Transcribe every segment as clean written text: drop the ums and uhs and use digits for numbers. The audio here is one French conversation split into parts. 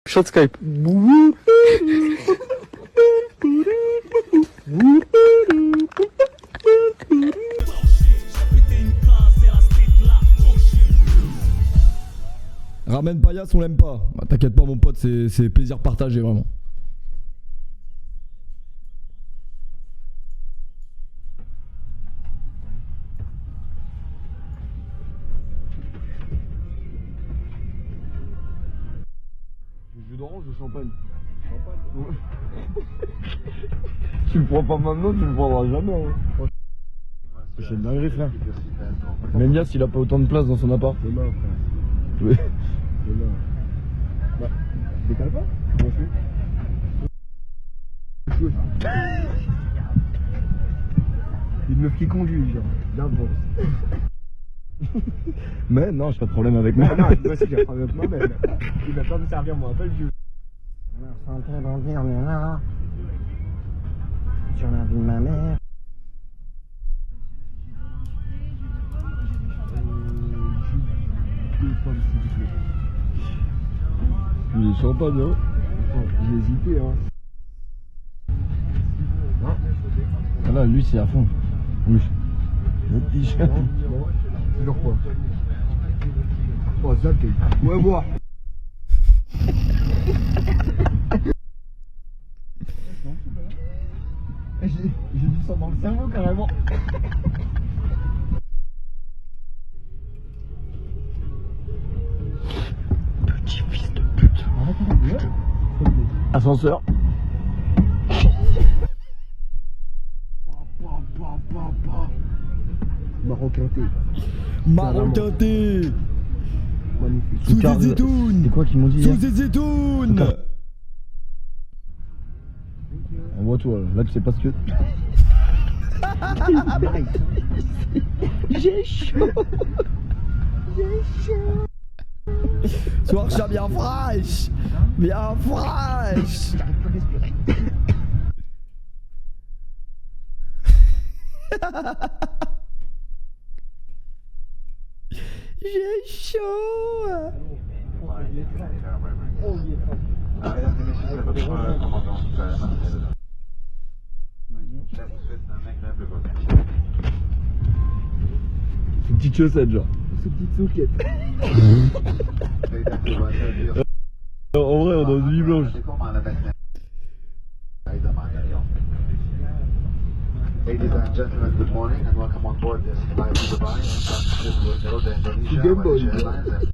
Shot Skype. Ramène Paillasse, on l'aime pas. Bah, t'inquiète pas mon pote, c'est plaisir partagé vraiment. Jus d'orange ou champagne? Champagne. Tu me prends pas maintenant, tu me prendras jamais. Hein. C'est une dinguerie, frère. Ménias, il a pas autant de place dans son appart. C'est là, frère. Oui. C'est là. Bah, décale pas. Bon, une meuf qui conduit, genre. D'avance. Mais non, j'ai pas de problème avec moi. Non, moi aussi j'ai pas de problème avec moi-même. Il va pas me servir moi, pas le vieux. On est en train d'en dire, mais là, sur la vie de ma mère. Il est champagne, hein. J'ai hésité, hein. Non. Ah là, lui, c'est à fond. Oui. Le t-shirt. Toujours quoi? Oh, ça, t'es. Ouais, boire. J'ai du sang dans le cerveau, carrément. Petit fils de pute. Ascenseur. Maroquinté. Maroquinté. Magnifique. Sous des zétounes. C'est quoi qu'ils m'ont dit Sous hier? des zétounes. On voit toi, là tu sais pas ce que... J'ai chaud. J'ai chaud. Soir chat bien fraîche. Bien fraîche. J'arrive pas à respirer. J'ai chaud. C'est une petite chaussette genre. C'est une petite souquette. En vrai on est dans une nuit blanche. Ladies and gentlemen, good morning and welcome on board this flight to Dubai in partnership with Garuda Indonesia, Game Boy. Malaysia Airlines.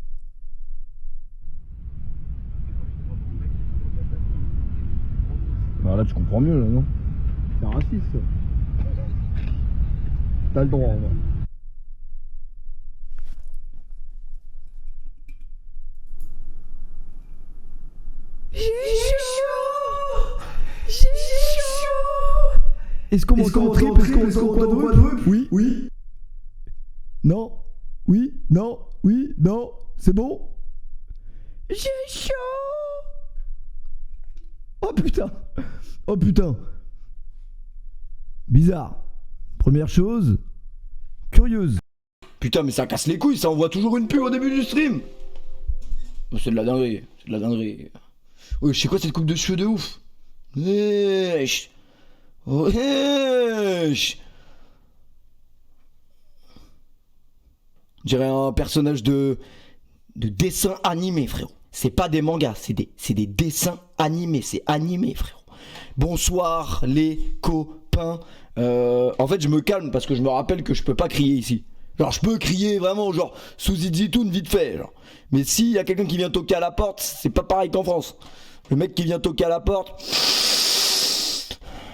Bah là tu comprends mieux là non? C'est raciste ça. T'as le droit en vrai. Est-ce qu'on monte en trip? Est-ce qu'on monte en quadruple? Oui. Oui. Non. Oui. Non. Oui. Non. C'est bon? J'ai chaud. Oh putain. Oh putain. Bizarre. Première chose. Curieuse. Putain mais ça casse les couilles, ça envoie toujours une pub au début du stream. C'est de la dinguerie. C'est de la dinguerie. Oui, je sais quoi cette coupe de cheveux de ouf. Wesh. Wesh. On dirait un personnage de dessin animé, frérot. C'est pas des mangas, c'est des dessins animés. C'est animé, frérot. Bonsoir les copains. En fait, je me calme parce que je me rappelle que je peux pas crier ici. Genre, je peux crier vraiment, genre, sous Zitoun vite fait. Genre. Mais s'il y a quelqu'un qui vient toquer à la porte, c'est pas pareil qu'en France. Le mec qui vient toquer à la porte.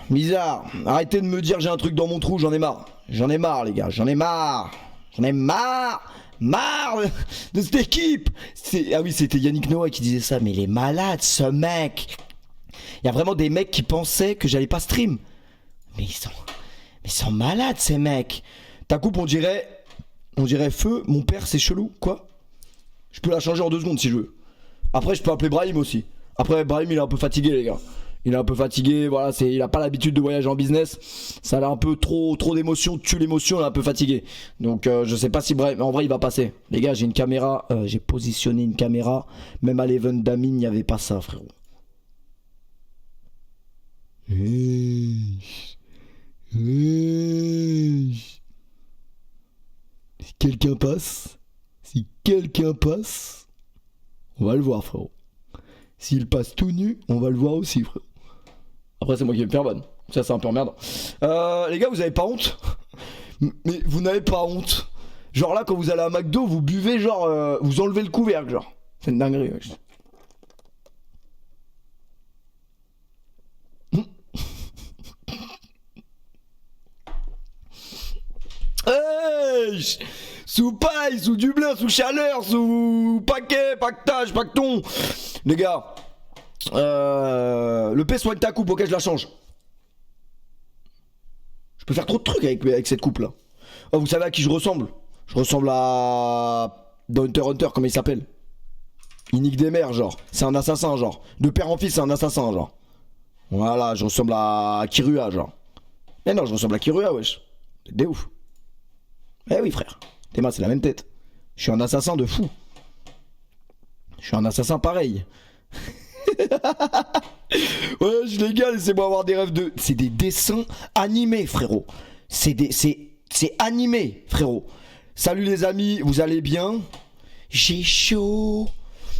Bizarre. Arrêtez de me dire j'ai un truc dans mon trou, j'en ai marre. J'en ai marre, les gars, j'en ai marre. J'en ai marre. Marre de cette équipe. Ah oui, c'était Yannick Noah qui disait ça, mais il est malade, ce mec. Il y a vraiment des mecs qui pensaient que j'allais pas stream. Mais ils sont malades, ces mecs. Ta coupe, on dirait feu, mon père, c'est chelou. Quoi? Je peux la changer en 2 secondes si je veux. Après, je peux appeler Brahim aussi. Après, Brahim, il est un peu fatigué, les gars. Il est un peu fatigué, voilà, il a pas l'habitude de voyager en business. Ça a un peu trop d'émotions, tue l'émotion, il est un peu fatigué. Donc je sais pas si bref, mais en vrai il va passer. Les gars, j'ai une caméra, j'ai positionné une caméra. Même à l'event d'Amine, il n'y avait pas ça, frérot. Si quelqu'un passe, on va le voir, frérot. S'il passe tout nu, on va le voir aussi, frérot. Après, c'est moi qui vais me faire bonne. Ça, c'est un peu emmerdant. Les gars, vous avez pas honte? Mais vous n'avez pas honte? Genre là, quand vous allez à McDo, vous buvez, genre, vous enlevez le couvercle, genre. C'est une dinguerie, wesh. Hey, sous paille, sous Dublin, sous chaleur, sous paquet, pactage, pacton. Les gars, le P soigne ta coupe, ok, je la change. Je peux faire trop de trucs avec cette coupe là. Oh, vous savez à qui je ressemble? Je ressemble à Hunter x Hunter, comment il s'appelle? Inique des mers, genre. C'est un assassin, genre. De père en fils, c'est un assassin, genre. Voilà, je ressemble à Kirua, genre. Mais non, je ressemble à Kirua, wesh. C'est des ouf. Eh oui, frère. Théma, c'est la même tête. Je suis un assassin de fou. Je suis un assassin pareil. Ouais, les gars, laissez-moi avoir des rêves de... C'est des dessins animés, frérot. C'est animé, frérot. Salut les amis, vous allez bien? J'ai chaud.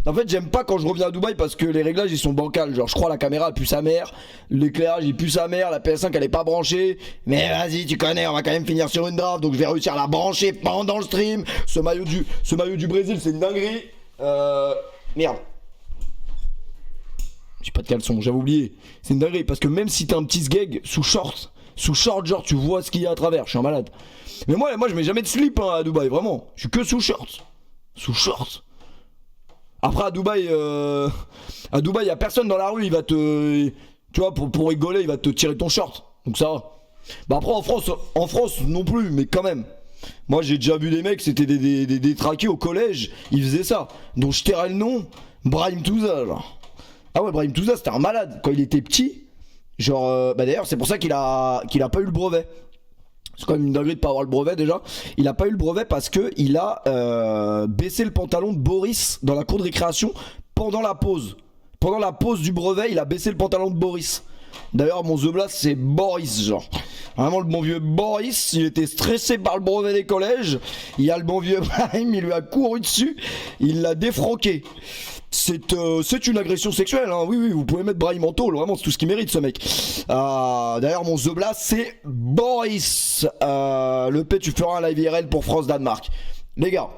En fait, j'aime pas quand je reviens à Dubaï parce que les réglages ils sont bancals. Genre, je crois la caméra elle pue sa mère, l'éclairage il pue sa mère, la PS5 elle est pas branchée. Mais vas-y, tu connais, on va quand même finir sur une draft, donc je vais réussir à la brancher pendant le stream. Ce maillot du Brésil, c'est une dinguerie. Merde. J'ai pas de caleçon, j'avais oublié. C'est une dinguerie parce que même si t'as un petit sgeg sous short, genre tu vois ce qu'il y a à travers. Je suis un malade. Mais moi je mets jamais de slip hein, à Dubaï, vraiment. Je suis que sous short. Sous short. Après à Dubaï, y a personne dans la rue, il va te, tu vois, pour rigoler, il va te tirer ton short. Donc ça va. Bah après en France non plus, mais quand même. Moi j'ai déjà vu des mecs, c'était des traqués au collège, ils faisaient ça. Donc je tairai le nom, Brahim Touza, genre. Ah ouais, Brahim Touza c'était un malade quand il était petit. Genre, bah d'ailleurs c'est pour ça qu'il a pas eu le brevet. C'est quand même une dinguerie de pas avoir le brevet déjà. Il a pas eu le brevet parce que il a baissé le pantalon de Boris dans la cour de récréation pendant la pause. Pendant la pause du brevet, il a baissé le pantalon de Boris. D'ailleurs, mon The Blast, c'est Boris, genre. Vraiment, le bon vieux Boris, il était stressé par le brevet des collèges. Il y a le bon vieux Brahim, il lui a couru dessus. Il l'a défroqué. C'est une agression sexuelle, hein. Oui, vous pouvez mettre Brahim en tôle, vraiment, c'est tout ce qu'il mérite, ce mec. D'ailleurs, mon The Blast, c'est Boris. Le P, tu feras un live IRL pour France-Danemark. Les gars,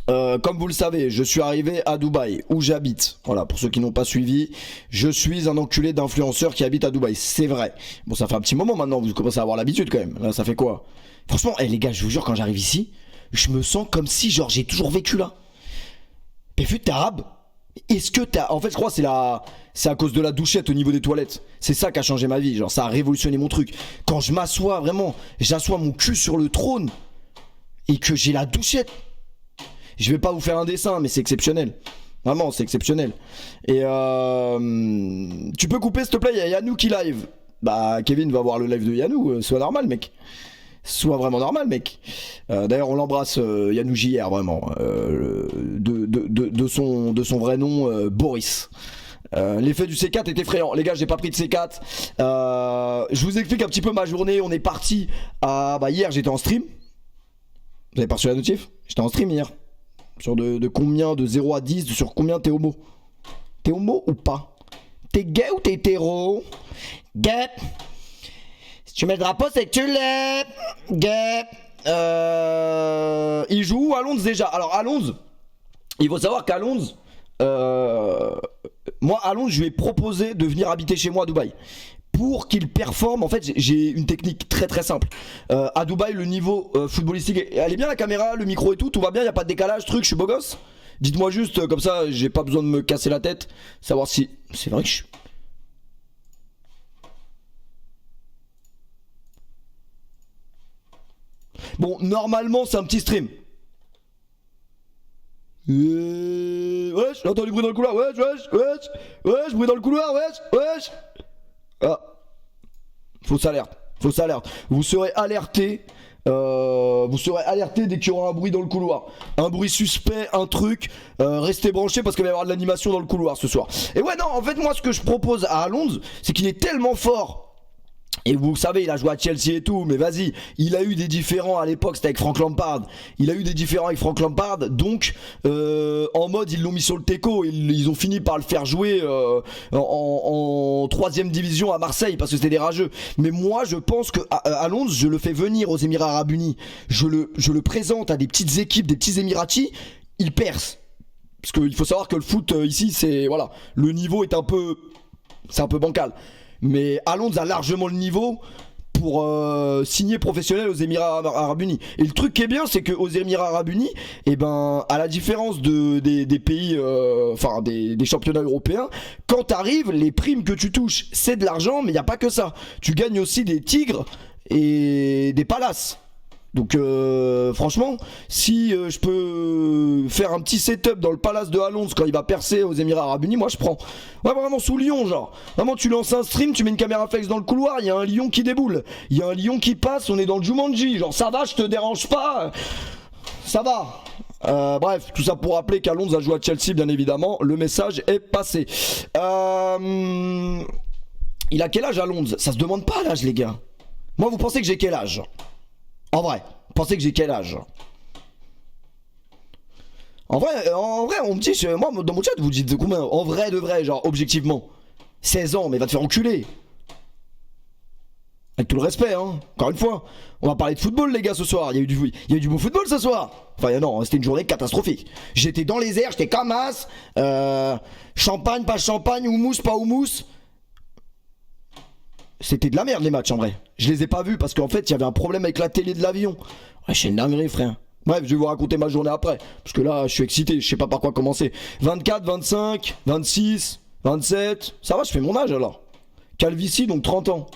comme vous le savez, je suis arrivé à Dubaï, où j'habite. Voilà, pour ceux qui n'ont pas suivi, je suis un enculé d'influenceur qui habite à Dubaï, c'est vrai. Bon, ça fait un petit moment maintenant, vous commencez à avoir l'habitude quand même. Là, ça fait quoi? Franchement, les gars, je vous jure, quand j'arrive ici, je me sens comme si, genre, j'ai toujours vécu là. Péfut, t'es arabe? Est-ce que t'as... En fait, je crois que c'est à cause de la douchette au niveau des toilettes. C'est ça qui a changé ma vie, genre, ça a révolutionné mon truc. Quand je m'assois, vraiment, j'assois mon cul sur le trône et que j'ai la douchette. Je vais pas vous faire un dessin, mais c'est exceptionnel. Vraiment, c'est exceptionnel. Et tu peux couper s'il te plaît, il y a Yannou qui live. Bah, Kevin va voir le live de Yannou, sois normal, mec. Sois vraiment normal, mec. D'ailleurs, on l'embrasse, Yannou JR, vraiment. De son vrai nom, Boris. L'effet du C4 est effrayant. Les gars, j'ai pas pris de C4. Je vous explique un petit peu ma journée. On est parti à... Bah, hier, j'étais en stream. Vous avez pas reçu la notif? J'étais en stream hier. Sur de combien? De 0 à 10, sur combien t'es homo? T'es homo ou pas? T'es gay ou t'es hétéro? Gay. Si tu mets le drapeau, c'est que tu l'es. Gay. Il joue où à Londres déjà? Alors à Londres, il faut savoir qu'à Londres, moi à Londres, je lui ai proposé de venir habiter chez moi à Dubaï. Pour qu'il performe, en fait, j'ai une technique très très simple. À Dubaï, le niveau footballistique, elle est bien la caméra, le micro et tout va bien, y a pas de décalage, truc, je suis beau gosse. Dites-moi juste, comme ça, j'ai pas besoin de me casser la tête, savoir si... C'est vrai que je suis... Bon, normalement, c'est un petit stream. Wesh, j'entends du bruit dans le couloir, wesh, bruit dans le couloir, wesh. Ah, fausse alerte. Vous serez alerté. Dès qu'il y aura un bruit dans le couloir. Un bruit suspect, un truc. Restez branchés parce qu'il va y avoir de l'animation dans le couloir ce soir. Et ouais, non, en fait, moi, ce que je propose à Alonso, c'est qu'il est tellement fort. Et vous savez, il a joué à Chelsea et tout, mais vas-y, il a eu des différends à l'époque, c'était avec Frank Lampard. Donc en mode ils l'ont mis sur le teco, ils ont fini par le faire jouer en 3ème division à Marseille parce que c'était des rageux. Mais moi je pense que Alonso, je le fais venir aux Émirats Arabes Unis, je le présente à des petites équipes, des petits Émiratis, il perce. Parce qu'il faut savoir que le foot ici, c'est voilà, le niveau est un peu bancal. Mais Alonso a largement le niveau pour signer professionnel aux Émirats Arabes Unis. Et le truc qui est bien, c'est qu'aux Émirats Arabes Unis, eh ben, à la différence des pays, des championnats européens, quand t'arrives, les primes que tu touches, c'est de l'argent, mais il n'y a pas que ça. Tu gagnes aussi des tigres et des palaces. Donc franchement, si je peux faire un petit setup dans le palace de Alonso quand il va percer aux Émirats Arabes Unis, moi je prends. Ouais, vraiment sous lion, genre. Vraiment, tu lances un stream, tu mets une caméra flex dans le couloir, il y a un lion qui déboule, il y a un lion qui passe, on est dans le Jumanji, genre ça va, je te dérange pas, ça va. Bref, tout ça pour rappeler qu'Alonso a joué à Chelsea, bien évidemment. Le message est passé. Il a quel âge Alonso? Ça se demande pas l'âge, les gars. Moi, vous pensez que j'ai quel âge? En vrai, vous pensez que j'ai quel âge? En vrai, on me dit, moi dans mon chat, vous dites de combien? En vrai, de vrai, genre objectivement 16 ans, mais va te faire enculer. Avec tout le respect, hein. Encore une fois, on va parler de football, les gars, ce soir. Il y a eu du beau football ce soir. Enfin, non, c'était une journée catastrophique. J'étais dans les airs, j'étais comme as. Champagne, pas champagne, houmous, pas houmous. C'était de la merde les matchs en vrai. Je les ai pas vus parce qu'en fait il y avait un problème avec la télé de l'avion. Ouais, c'est une dinguerie frère. Bref, je vais vous raconter ma journée après. Parce que là je suis excité, je sais pas par quoi commencer. 24, 25, 26, 27. Ça va, je fais mon âge alors. Calvitie, donc 30 ans.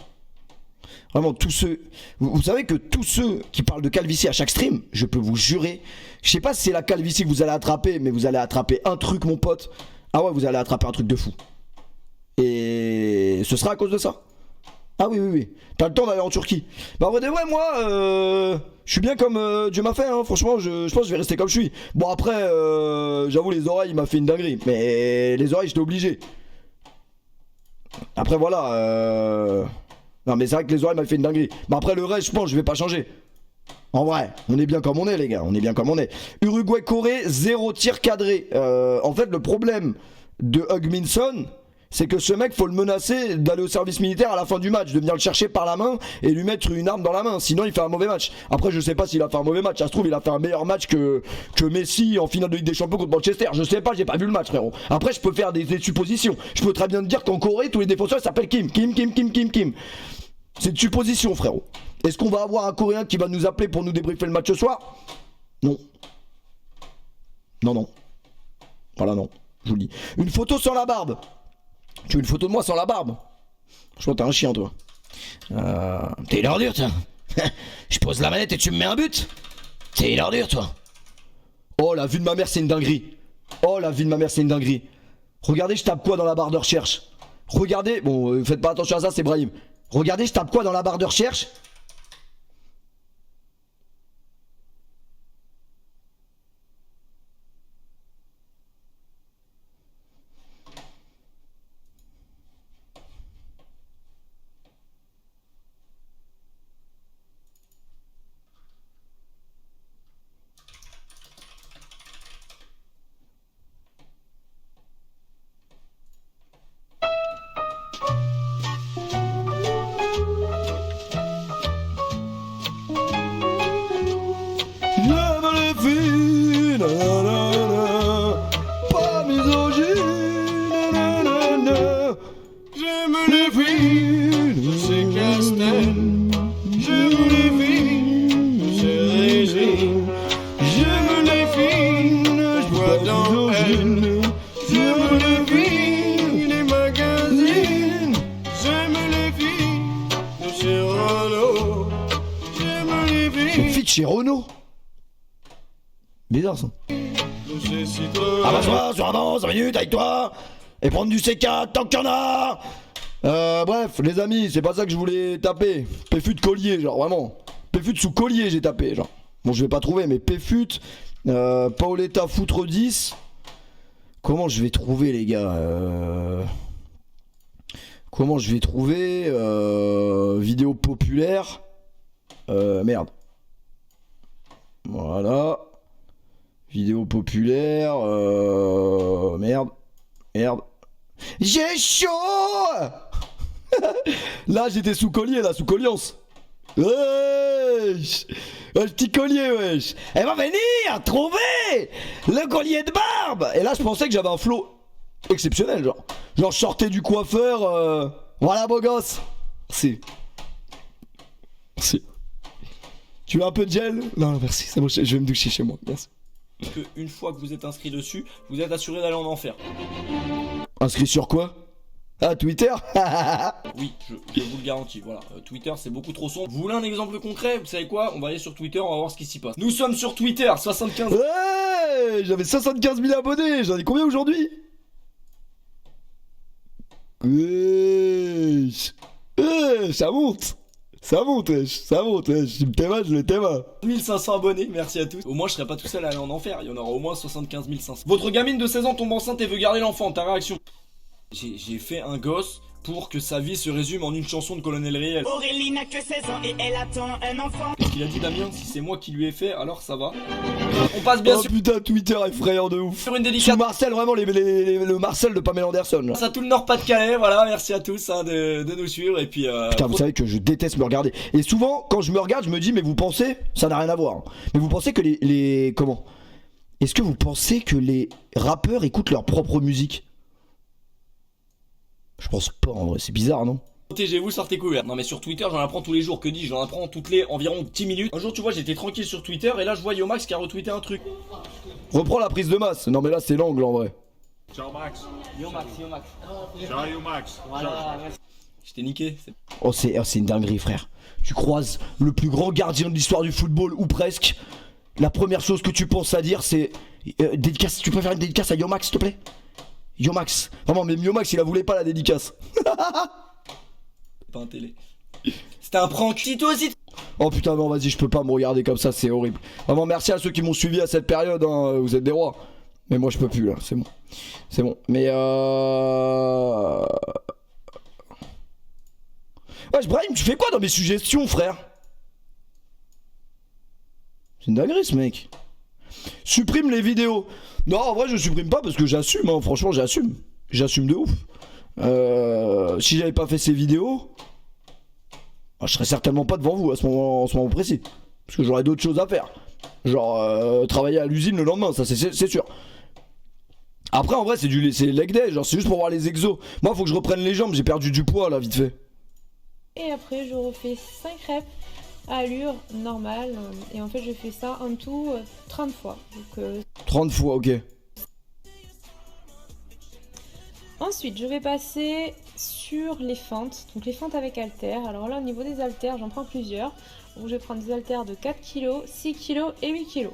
Vraiment tous ceux. Vous savez que tous ceux qui parlent de calvitie à chaque stream, je peux vous jurer. Je sais pas si c'est la calvitie que vous allez attraper, mais vous allez attraper un truc mon pote. Ah ouais, vous allez attraper un truc de fou. Et ce sera à cause de ça. Ah oui. T'as le temps d'aller en Turquie. Bah en vrai, moi, je suis bien comme Dieu m'a fait, hein. Franchement, je pense que je vais rester comme je suis. Bon après, j'avoue les oreilles, il m'a fait une dinguerie. Mais les oreilles, j'étais obligé. Après voilà, non mais c'est vrai que les oreilles m'a fait une dinguerie. Mais après le reste, je pense, je vais pas changer. En vrai, on est bien comme on est les gars, on est bien comme on est. Uruguay-Corée, 0 tir cadré. En fait, le problème de Hugminson, c'est que ce mec, faut le menacer d'aller au service militaire à la fin du match, de venir le chercher par la main et lui mettre une arme dans la main. Sinon, il fait un mauvais match. Après, je sais pas s'il a fait un mauvais match. Ça se trouve, il a fait un meilleur match que Messi en finale de Ligue des Champions contre Manchester. Je sais pas, j'ai pas vu le match, frérot. Après, je peux faire des suppositions. Je peux très bien te dire qu'en Corée, tous les défenseurs s'appellent Kim. C'est une supposition, frérot. Est-ce qu'on va avoir un Coréen qui va nous appeler pour nous débriefer le match ce soir? Non. Non. Voilà, non. Je vous le dis. Une photo sans la barbe. Tu veux une photo de moi sans la barbe? Je crois que t'es un chien, toi. T'es une ordure, toi. Je pose la manette et tu me mets un but. T'es une ordure, toi. Oh, la vue de ma mère, c'est une dinguerie. Regardez, je tape quoi dans la barre de recherche? Regardez, bon, faites pas attention à ça, c'est Brahim. Regardez, je tape quoi dans la barre de recherche? Chez Renault. Bizarre ça. Avance-moi sur avant, 5 minutes avec toi. Et prendre du C4 tant qu'il y en a. Bref, les amis, c'est pas ça que je voulais taper. Péfut de collier, genre vraiment. Péfut sous collier, j'ai tapé, genre. Bon, je vais pas trouver, mais Péfut, Paoletta foutre 10. Comment je vais trouver, les gars Comment je vais trouver vidéo populaire. Merde. Voilà. Vidéo populaire. Merde. J'ai chaud. Là, j'étais sous collier, là, sous colliance. Wesh. Le petit collier, wesh. Elle va venir trouver le collier de barbe. Et là, je pensais que j'avais un flow exceptionnel, genre. Genre, je sortais du coiffeur. Voilà, beau gosse. Si. Tu veux un peu de gel? Non, merci, c'est bon, je vais me doucher chez moi, merci. Que une fois que vous êtes inscrit dessus, vous êtes assuré d'aller en enfer. Inscrit sur quoi? Ah, Twitter. Oui, je vous le garantis, voilà. Twitter, c'est beaucoup trop sombre. Vous voulez un exemple concret? Vous savez quoi? On va aller sur Twitter, on va voir ce qui s'y passe. Nous sommes sur Twitter, 75... Ouais, j'avais 75 000 abonnés, j'en ai combien aujourd'hui? Ça monte. Ça monte, wesh. Tu me t'aimes, je le t'aime. 1500 abonnés, merci à tous. Au moins, je serai pas tout seul à aller en enfer. Il y en aura au moins 75 500. Votre gamine de 16 ans tombe enceinte et veut garder l'enfant. Ta réaction? J'ai fait un gosse pour que sa vie se résume en une chanson de Colonel Riel. Aurélie n'a que 16 ans et elle attend un enfant. Qu'est-ce qu'il a dit, Damien? Si c'est moi qui lui ai fait, alors ça va. On passe bien Oh sûr putain, Twitter effrayant de ouf. sur une Sous délicate. Marcel, vraiment le Marcel de Pamela Anderson. Là. À tout le Nord-Pas-de-Calais, voilà, merci à tous hein, de nous suivre et puis Putain, vous savez que je déteste me regarder. Et souvent, quand je me regarde, je me dis, mais vous pensez, ça n'a rien à voir. Mais vous pensez que comment? Est-ce que vous pensez que les rappeurs écoutent leur propre musique? Je pense pas en vrai, c'est bizarre, non? protégez-vous, sortez couverts. Non mais sur Twitter j'en apprends tous les jours, que dis-je, j'en apprends toutes les environ 10 minutes. Un jour tu vois j'étais tranquille sur Twitter et là je vois Yomax qui a retweeté un truc. Reprends la prise de masse. Non mais là c'est l'angle en vrai. Ciao Max. Yomax. Ciao Max. Voilà, je t'ai niqué. Oh c'est une dinguerie frère. Tu croises le plus grand gardien de l'histoire du football ou presque. La première chose que tu penses à dire c'est dédicace. Tu peux faire une dédicace à Yomax s'il te plaît? Yomax. Vraiment mais Yomax il la voulait pas la dédicace. Pas un télé. C'était un prank. Si toi aussi. Oh putain non vas-y je peux pas me regarder comme ça, c'est horrible. Vraiment merci à ceux qui m'ont suivi à cette période hein, vous êtes des rois. Mais moi je peux plus là, c'est bon. C'est bon. Mais Wesh Brahim tu fais quoi dans mes suggestions frère? C'est une dinguerie ce mec. Supprime les vidéos. Non en vrai je supprime pas parce que j'assume hein, franchement j'assume. J'assume de ouf. Si j'avais pas fait ces vidéos, je serais certainement pas devant vous à ce moment précis. Parce que j'aurais d'autres choses à faire. Genre travailler à l'usine le lendemain, ça c'est sûr. Après en vrai c'est leg day, genre c'est juste pour voir les exos. Moi faut que je reprenne les jambes, j'ai perdu du poids là vite fait. Et après je refais 5 reps à allure normale. Et en fait je fais ça en tout 30 fois. Donc, 30 fois ok. Ensuite, je vais passer sur les fentes, donc les fentes avec haltères. Alors là, au niveau des haltères, j'en prends plusieurs. Donc je vais prendre des haltères de 4 kg, 6 kg et 8 kg.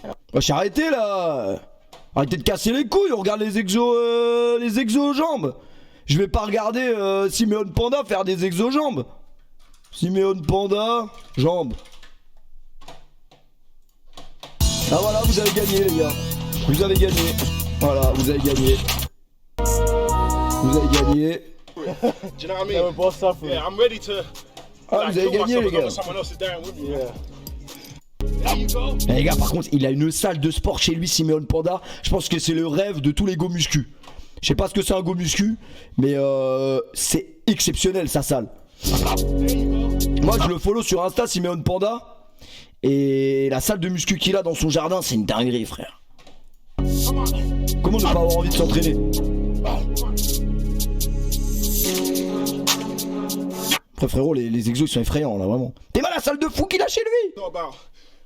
Alors... Wesh arrêtez là. Arrêtez de casser les couilles, on regarde les exos aux jambes. Je vais pas regarder Simeone Panda faire des exos jambes. Simeone Panda, jambes. Ah voilà, vous avez gagné les gars. Vous avez gagné. Voilà, vous avez gagné. Vous avez gagné. Do you know what I mean? Yeah, I'm ready to. Ah, vous avez gagné les gars. Someone else is down with me. Eh, les gars, par contre, il a une salle de sport chez lui, Simeone Panda. Je pense que c'est le rêve de tous les go muscu. Je sais pas ce que c'est un go muscu, mais c'est exceptionnel sa salle. Moi, je le follow sur Insta, Simeone Panda. Et la salle de muscu qu'il a dans son jardin, c'est une dinguerie, frère. Comment ne pas avoir envie de s'entraîner? Après frérot, les exos ils sont effrayants là vraiment. T'es mal à la salle de fou qu'il a chez lui.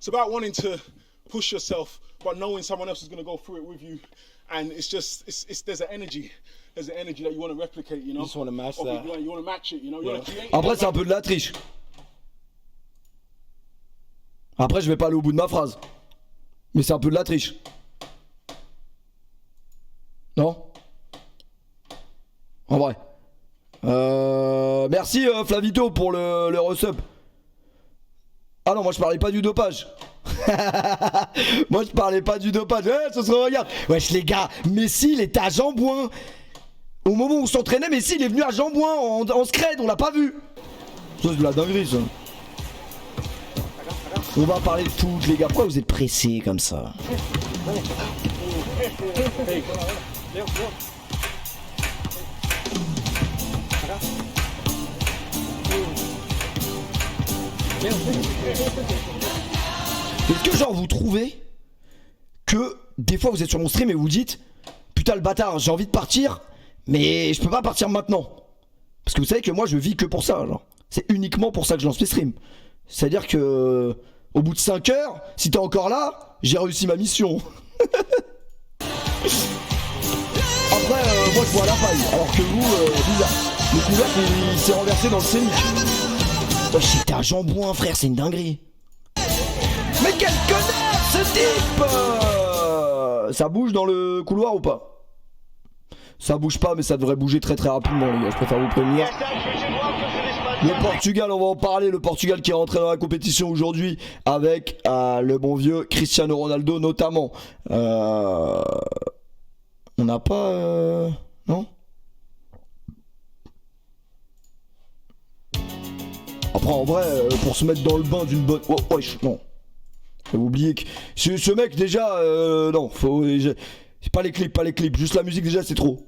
It's about wanting to push yourself, but knowing someone else is going to go through it with you, and it's just there's an energy that you want to replicate, you know. You just want to match that. You want to match it, you know. You want to create. Après c'est un peu de la triche. Après je vais pas aller au bout de ma phrase, mais c'est un peu de la triche. Non? En vrai. Merci Flavito pour le resub. Ah non, moi je parlais pas du dopage. Moi je parlais pas du dopage. Ouais, ça se regarde. Wesh les gars, Messi il était à Jambouin. Au moment où on s'entraînait, Messi il est venu à Jambouin en scred, on l'a pas vu. Ça c'est de la dinguerie ça. On va parler de foot les gars. Pourquoi vous êtes pressés comme ça? Est-ce que genre vous trouvez que des fois vous êtes sur mon stream et vous dites putain le bâtard j'ai envie de partir mais je peux pas partir maintenant? Parce que vous savez que moi je vis que pour ça genre. C'est uniquement pour ça que je lance mes streams. C'est à dire que au bout de 5 heures, si t'es encore là, j'ai réussi ma mission. Après moi je bois à la paille alors que vous bizarre. Le couvercle il s'est renversé dans le scénic. Oh shit, t'es à Jambouin frère, c'est une dinguerie. Mais quel connard ce type. Ça bouge dans le couloir ou pas? Ça bouge pas mais ça devrait bouger très très rapidement les gars, je préfère vous prévenir. Le Portugal, on va en parler, le Portugal qui est rentré dans la compétition aujourd'hui avec le bon vieux Cristiano Ronaldo notamment. On n'a pas... Non? Après en vrai, pour se mettre dans le bain d'une bonne... Oh, wesh, non. Faut oublier que... Ce mec déjà... non, faut... C'est pas les clips, juste la musique déjà c'est trop.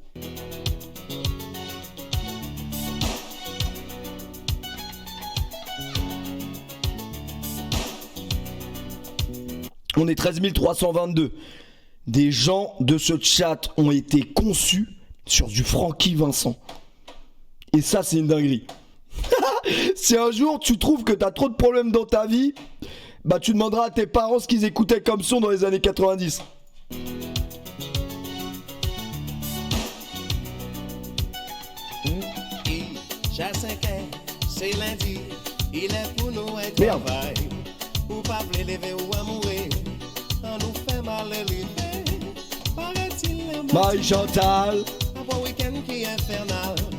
On est 13 322. Des gens de ce chat ont été conçus sur du Francky Vincent. Et ça c'est une dinguerie. Si un jour tu trouves que t'as trop de problèmes dans ta vie, bah tu demanderas à tes parents ce qu'ils écoutaient comme son dans les années 90. Merde. Marie Chantal.